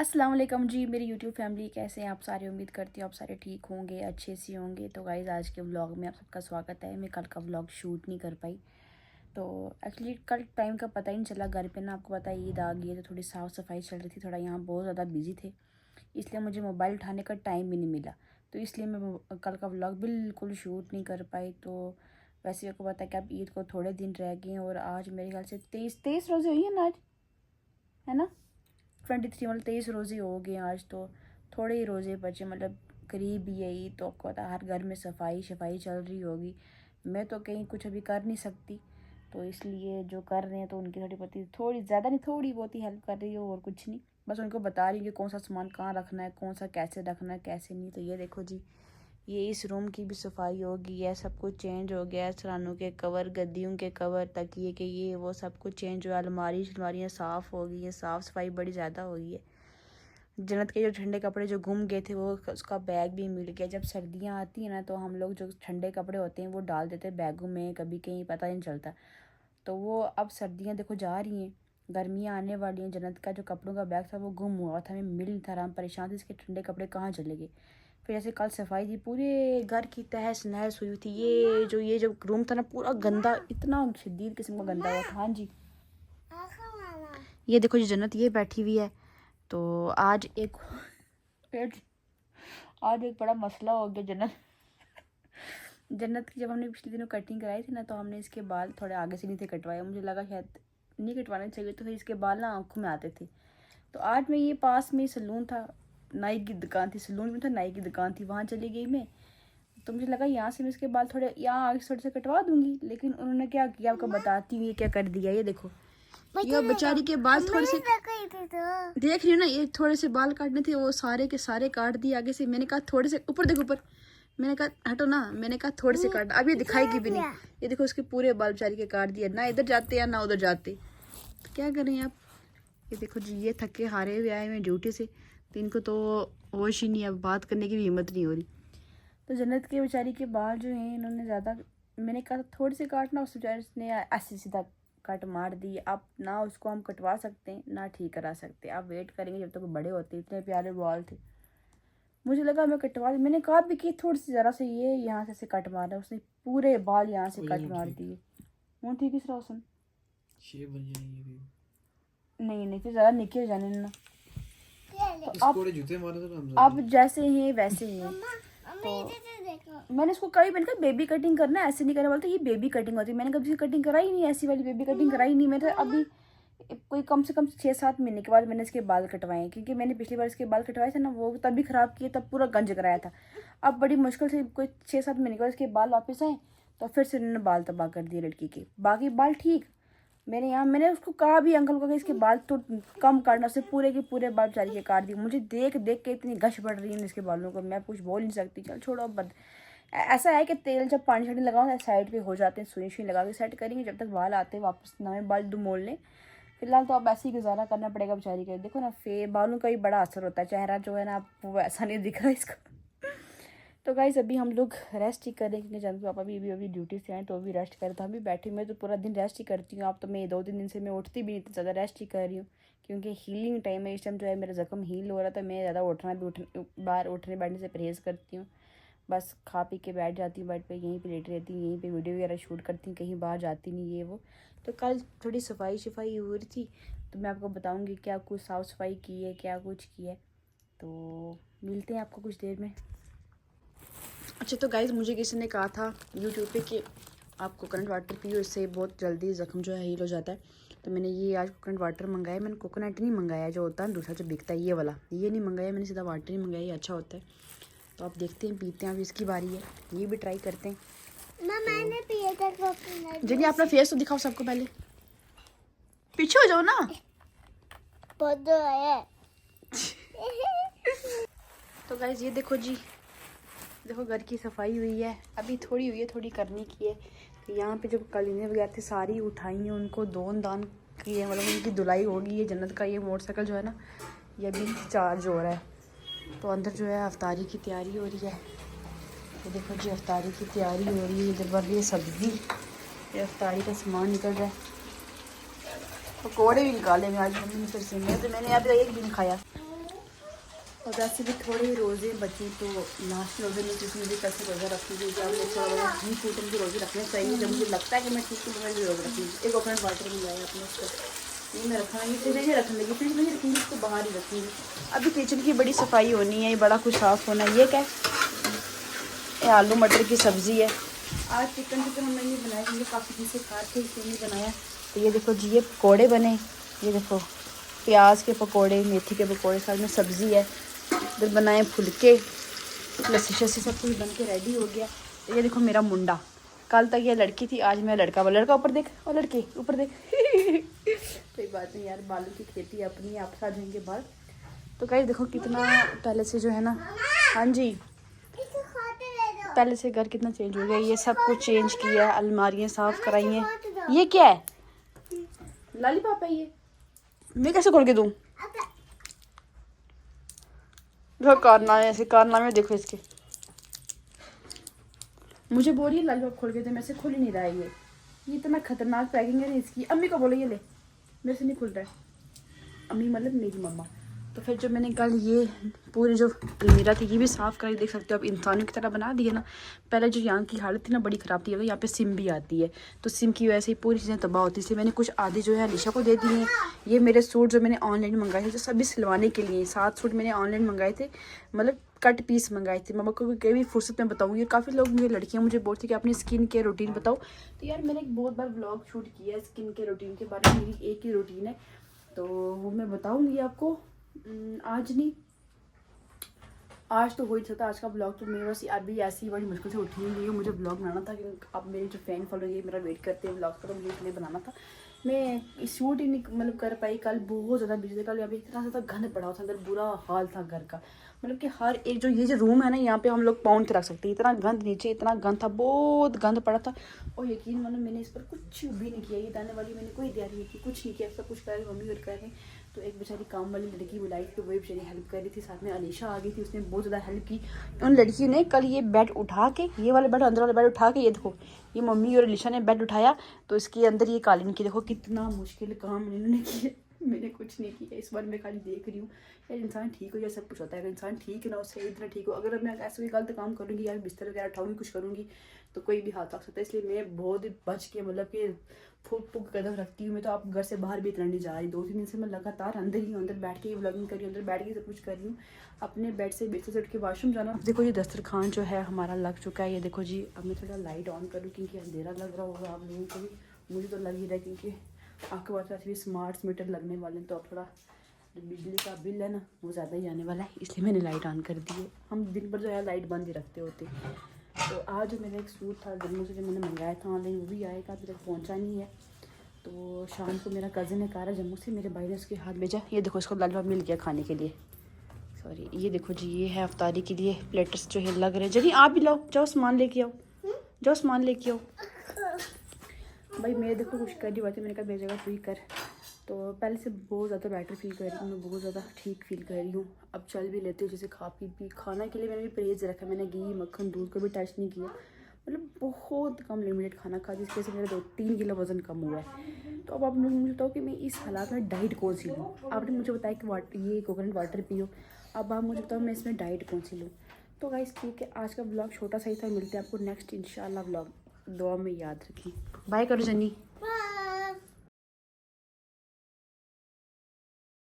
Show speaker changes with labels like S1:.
S1: अस्सलाम वालेकुम जी मेरी यूट्यूब फैमिली, कैसे हैं आप सारे। उम्मीद करती हूँ आप सारे ठीक होंगे, अच्छे से होंगे। तो गाइज़ आज के व्लॉग में आप सबका स्वागत है। मैं कल का व्लॉग शूट नहीं कर पाई, तो एक्चुअली कल टाइम का पता ही नहीं चला। घर पे ना आपको पता है ईद आ गई है, तो थोड़ी साफ़ सफाई चल रही थी, थोड़ा यहाँ बहुत ज़्यादा बिजी थे, इसलिए मुझे मोबाइल उठाने का टाइम भी नहीं मिला। तो इसलिए मैं कल का व्लॉग बिल्कुल शूट नहीं कर पाई। तो वैसे आपको पता है कि अब ईद को थोड़े दिन रह गए हैं, और आज मेरे ख्याल से 23 रोज़े हुई है ना आज, है ना। 23 मतलब 23 रोज़े हो गए आज, तो थोड़े ही रोज़े बचे, मतलब करीब ही है ईद। तो आपको पता है हर घर में सफाई शफाई चल रही होगी। मैं तो कहीं कुछ अभी कर नहीं सकती, तो इसलिए जो कर रहे हैं तो उनकी थोड़ी बहुत थोड़ी ज़्यादा नहीं, थोड़ी बहुत ही हेल्प कर रही हो, और कुछ नहीं। बस उनको बता रही हूँ कि कौन सा सामान कहाँ रखना है, कौन सा कैसे रखना है कैसे नहीं। तो ये देखो जी, ये इस रूम की भी सफाई हो गई है, सब कुछ चेंज हो गया है। सरानों के कवर, गद्दियों के कवर, तकिए के ये वो सब कुछ चेंज हुआ है। अलमारियाँ साफ़ हो गई हैं, साफ़ सफाई बड़ी ज़्यादा हो गई है। जन्नत के जो ठंडे कपड़े जो गुम गए थे, वो उसका बैग भी मिल गया। जब सर्दियाँ आती हैं ना, तो हम लोग जो ठंडे कपड़े होते हैं वो डाल देते हैं बैगों में, कभी कहीं पता नहीं चलता। तो वो अब सर्दियाँ देखो जा रही हैं, गर्मियाँ आने वाली हैं। जन्नत का जो कपड़ों का बैग था वो गुम हुआ था, हमें मिल नहीं था, हम परेशान थे इसके ठंडे कपड़े कहाँ चले गए। फिर ऐसे कल सफाई थी, पूरे घर की तहस नहस हुई थी। ये जो रूम था ना, पूरा गंदा, इतना शदीद किस्म का गंदा हुआ था। हाँ जी, ये देखो जी जन्नत ये बैठी हुई है। तो आज एक बड़ा मसला हो गया। जन्नत की जब हमने पिछले दिनों कटिंग कराई थी ना, तो हमने इसके बाल थोड़े आगे से नहीं थे कटवाए, मुझे लगा शायद नहीं कटवाने चाहिए, तो फिर इसके बाल ना आंखों में आते थे। तो आज मैं ये पास में सलून था, नाई की दुकान थी, सलून में था नाई की दुकान थी, वहाँ चली गई मैं। तो मुझे लगा यहाँ से मैं इसके बाल थोड़े यहाँ आगे थोड़े से कटवा दूंगी, लेकिन उन्होंने क्या किया आपको बताती हूँ, ये क्या कर दिया। ये देखो, ये बेचारी के बाल थोड़े से देख रही हो ना, ये थोड़े से बाल काटने थे, वो सारे के सारे काट दिए आगे से। मैंने कहा थोड़े से ऊपर देखो, ऊपर। मैंने कहा हटो ना, मैंने कहा थोड़े से काट, अब ये दिखाएगी भी नहीं। ये देखो उसके पूरे बाल बेचारी के काट दिए, ना इधर जाते या ना उधर जाते। तो क्या करें आप। ये देखो जी, ये थके हारे हुए आए हुए ड्यूटी से, तो इनको तो होश ही नहीं, अब बात करने की भी हिम्मत नहीं हो रही। तो जन्नत के बेचारी के बाल जो हैं, इन्होंने ज़्यादा, मैंने कहा थोड़े से काटना, उस बेचारे ने ऐसे सीधा कट मार दी। अब ना उसको हम कटवा सकते हैं ना ठीक करा सकते। आप वेट करेंगे जब तक बड़े होते। इतने प्यारे बाल थे, मुझे लगा मैं कटवा दी। मैंने कहा भी कि थोड़ी सी ज़रा से ये यहाँ से कट मारा, उसने पूरे बाल यहाँ से कट मार दिए। वो ठीक है रोशन, नहीं नहीं फिर ज़्यादा निकल जाने ना। तो अब जैसे हैं वैसे ही हैं। तो मैंने इसको कभी, मैंने कहा बेबी कटिंग करना है, ऐसे नहीं करने वाला। तो ये बेबी कटिंग होती है, मैंने कभी कटिंग कराई नहीं, ऐसी वाली बेबी कटिंग कराई नहीं। मैंने अभी कोई कम से कम 6-7 महीने के बाद मैंने इसके बाल कटवाए, क्योंकि मैंने पिछली बार इसके बाल कटवाए थे ना, वो तभी ख़राब किए, तब पूरा गंज कराया था। अब बड़ी मुश्किल से कोई 6-7 महीने के बाद इसके बाल वापस आए, तो फिर से उन्होंने बाल तबाह कर दिए लड़की के। बाकी बाल ठीक, मैंने उसको कहा भी, अंकल को, कि इसके बाल तो कम काटना, उससे पूरे के पूरे बाल बेचारी के काट दिए। मुझे देख देख के इतनी गश बढ़ रही है इसके बालों को, मैं कुछ बोल नहीं सकती। चल छोड़ो, अब ऐसा है कि तेल जब पानी छानी लगाओ साइड पे हो जाते हैं, सुई सुई लगा के सेट करेंगे, जब तक बाल आते हैं वापस नए बाल मोल लें। फिलहाल तो अब ऐसे ही गुजारा करना पड़ेगा बेचारी का। देखो ना, बालों का भी बड़ा असर होता है, चेहरा जो है ना वो ऐसा नहीं दिख रहा इसका। तो गाइस अभी हम लोग रेस्ट ही करें, क्योंकि जब पापा भी अभी ड्यूटी से आए तो भी रेस्ट करें, तो हम भी बैठे। मैं तो पूरा दिन रेस्ट ही करती हूँ। अब तो मैं 2-3 दिन से मैं उठती भी नहीं, इतना ज़्यादा रेस्ट ही कर रही हूँ, क्योंकि हीलिंग टाइम है इस टाइम। जो है मेरा ज़ख्म हील हो रहा था, मैं ज़्यादा बाहर उठने बैठने से परहेज़ करती हूँ। बस खा पी के बैठ जाती हूँ बेड पे, यहीं पे लेट रहती हूँ, यहीं पे वीडियो वगैरह शूट करती हूँ, कहीं बाहर जाती नहीं ये वो। तो कल थोड़ी सफाई शफाई हो रही थी, तो मैं आपको बताऊँगी क्या कुछ साफ़ सफाई की है, क्या कुछ की है। तो मिलते हैं आपको कुछ देर में। अच्छा तो गाइज़, मुझे किसी ने कहा था यूट्यूब पे कि आप कोकोनट वाटर पियो, इससे बहुत जल्दी ज़ख्म जो है हील हो जाता है। तो मैंने ये आज कोकोनट वाटर मंगाया। मैंने कोकोनट नहीं मंगाया जो होता है दूसरा जो बिकता है, ये वाला, ये नहीं मंगाया मैंने, सीधा वाटर ही मंगाया, ये अच्छा होता है। तो आप देखते हैं, पीते हैं, अभी इसकी बारी है, ये भी ट्राई करते हैं। मैंने पिया था कोकोनट। जी अपना फेस तो दिखाओ सबको, पहले पीछे हो जाओ ना, बहुत है। तो गाइज़ ये देखो जी, देखो घर की सफाई हुई है, अभी थोड़ी हुई है, थोड़ी करने की है। तो यहाँ पे जो कालीनें वगैरह थी सारी उठाई हैं, उनको दोन दान किए, मतलब उनकी धुलाई होगी। ये जन्नत का ये मोटरसाइकिल जो है ना, ये भी चार्ज हो रहा है। तो अंदर जो है अफ्तारी की तैयारी हो रही है। तो देखो जी अफ्तारी की तैयारी हो रही है, इधर बढ़ रही है सब्ज़ी, ये अफ्तारी का सामान निकल रहा है। पकौड़े भी निकाले मैं आज मम्मी ने फिर से, मैंने अभी एक भी नहीं खाया। और वैसे भी थोड़े रोज़े बची तो लास्ट रोज़े में क्योंकि मुझे कैसे रोज़ा रखती थी जब मुझे थोड़ा घी फूट मुझे रोज़े रखने चाहिए जब मुझे लगता है कि मैं ठीक हूँ तो मैं भी रोज़ा रखूँगी। एक कोकोनट वाटर में लाया अपने उसको ये मैं रखा ये फ्रिज ही रखने लगी फ्रिज में ही रखूँगी उसको बाहर ही रखूँगी। अभी किचन की बड़ी सफाई होनी है ये बड़ा कुछ साफ़ होना है। ये क्या है ये आलू मटर की सब्ज़ी है। आज चिकन हमने नहीं बनाया क्योंकि काफ़ी दिन से खा के इसलिए नहीं बनाया। तो ये देखो जी ये पकौड़े बने ये देखो प्याज के पकौड़े मेथी के पकौड़े साथ में सब्ज़ी है इधर बनाए फुलके लस्सी शस्सी सब कुछ बन के रेडी हो गया। तो ये देखो मेरा मुंडा कल तक ये लड़की थी आज मेरा लड़का वो लड़का ऊपर देख और लड़के ऊपर देख कोई बात नहीं यार बालों की खेती अपनी आप आ जाएंगे बाल। तो कहीं देखो कितना पहले से जो है ना हाँ जी पहले से घर कितना चेंज हो गया। ये सब कुछ चेंज किया है अलमारियाँ साफ़ कराई हैं। ये क्या है लॉलीपॉप है ये मैं कैसे खोल के दूँ कारनामे ऐसे कारनामे देखो इसके मुझे बोल रही है लॉलीपॉप खोल के दे मैं से खुल ही नहीं रहा है ये इतना खतरनाक पैकिंग है इसकी। अम्मी को बोलो ये ले मेरे से नहीं खुल रहा है अम्मी मतलब मेरी मम्मा। तो फिर जो मैंने कल ये पूरी जो अलमीरा थी ये भी साफ़ कर देख सकते हो आप इंसानों की तरह बना दी है ना। पहले जो यहाँ की हालत थी ना बड़ी ख़राब थी यहाँ पे सिम भी आती है तो सिम की वजह से पूरी चीज़ें तबाह होती है। इसलिए मैंने कुछ आधे जो है अलीशा को दे दी हैं। ये मेरे सूट जो मैंने ऑनलाइन मंगाए थे जो सभी सिलवाने के लिए 7 सूट मैंने ऑनलाइन मंगाए थे मतलब कट पीस मंगाए थे। मम्मा को कभी फुर्सत में बताऊँगी। काफ़ी लोग मुझे लड़कियाँ मुझे बोलती कि अपनी स्किन केयर रूटीन बताओ। तो यार मैंने एक बहुत बार ब्लॉग शूट किया है स्किन केयर रूटीन के बारे में मेरी एक ही रूटीन है तो वो मैं बताऊँगी आपको आज नहीं आज तो हो ही सकता आज का ब्लॉग तो मेरे बस अभी ऐसी बड़ी मुश्किल से उठी नहीं है। मुझे ब्लॉग बनाना था क्योंकि अब मेरे जो फैन फॉलो ये मेरा वेट करते हैं ब्लॉग का तो मुझे इसलिए बनाना था। मैं शूट ही नहीं मतलब कर पाई कल बहुत ज़्यादा बिजी थी। कल यहाँ पे इतना ज़्यादा गंद पड़ा हुआ था अंदर बुरा हाल था घर का मतलब कि हर एक जो ये जो रूम है ना यहाँ पे हम लोग पाउंड के रख सकते हैं इतना गंद नीचे इतना गंद था बहुत गंद पड़ा था। और यकीन मानो मैंने इस पर कुछ भी नहीं किया ये दाने वाली मैंने कोई तैयारी नहीं की कुछ नहीं किया सब कुछ कर मम्मी और कर रही। तो एक बेचारी काम वाली लड़की बुलाई थी तो वही बेचारी हेल्प कर रही थी साथ में अलीशा आ गई थी उसने बहुत ज़्यादा हेल्प की। उन लड़की ने कल ये बेड उठा के ये वाला बेड अंदर वाला बेड उठा के ये देखो ये मम्मी और अलीशा ने बेड उठाया तो इसके अंदर ये कालीन की देखो कितना मुश्किल काम इन्होंने किया। मैंने कुछ नहीं किया इस बार मैं खाली देख रही हूँ यार इंसान ठीक हो जाए सब कुछ होता है अगर इंसान ठीक है ना उससे इतना ठीक हो। अगर मैं ऐसे कोई गलत काम करूँगी यार बिस्तर वगैरह उठाऊँगी कुछ करूँगी तो कोई भी हाथ आ सकता है। इसलिए मैं बहुत बच के मतलब कि फूक फूक कदम रखती हूँ। मैं तो आप घर से बाहर भी इतना नहीं जा रही 2-3 दिन से मैं लगातार अंदर ही हूँ अंदर बैठ के व्लॉगिंग कर रही हूँ अंदर बैठ के सब कुछ कर रही हूँ अपने बेड से बिस्तर से उठ के वॉशरूम जाना। देखो ये दस्तरखान जो है हमारा लग चुका है। ये देखो जी अब मैं थोड़ा लाइट ऑन करूँ क्योंकि अंधेरा लग रहा होगा आप लोगों को भी मुझे तो लग ही रहा है क्योंकि आपके पास वैसे भी स्मार्ट मीटर लगने वाले हैं तो अब थोड़ा जो बिजली का बिल है ना वो ज़्यादा ही आने वाला है इसलिए मैंने लाइट ऑन कर दी है। हम दिन भर जो है लाइट बंद ही रखते होते। तो आज मेरा एक सूट था जम्मू से जो मैंने मंगाया था ऑनलाइन वो भी आएगा अभी तक पहुँचा नहीं है। तो शाम को मेरा कज़न ने कहा जम्मू से मेरे भाई ने उसके हाथ भेजा। ये देखो इसको लॉलीपॉप मिल गया खाने के लिए सॉरी ये देखो जी ये है अफ्तारी के लिए प्लेटर्स जो है लग रहे हैं। जनी आप भी लाओ जाओ सामान लेके आओ जाओ सामान लेके आओ। भाई मैं देखो कुछ कर रही बात है मैंने कहा मेरी जगह तू ही कर। तो पहले से बहुत ज़्यादा बेटर फील कर रही हूँ मैं बहुत ज़्यादा ठीक फील कर रही हूँ। अब चल भी लेती हूँ जैसे खा पी खाना के लिए मैंने भी परहेज़ रखा मैंने घी मक्खन दूध को भी टच नहीं किया मतलब बहुत कम लिमिटेड खाना खा जिसकी वजह से मेरा 2-3 किलो वज़न कम हुआ है। तो अब आप लोग मुझे बताओ कि मैं इस हालात में डाइट कौन सी लूँ। आपने मुझे बताया कि ये कोकोनट वाटर पियो अब आप मुझे बताओ मैं इसमें डाइट कौन सी लूँ। तो गाइस ठीक है आज का ब्लॉग छोटा सा ही था मिलते हैं आपको नेक्स्ट इंशाल्लाह ब्लॉग दुआ में याद रखें। बाय करो जनी।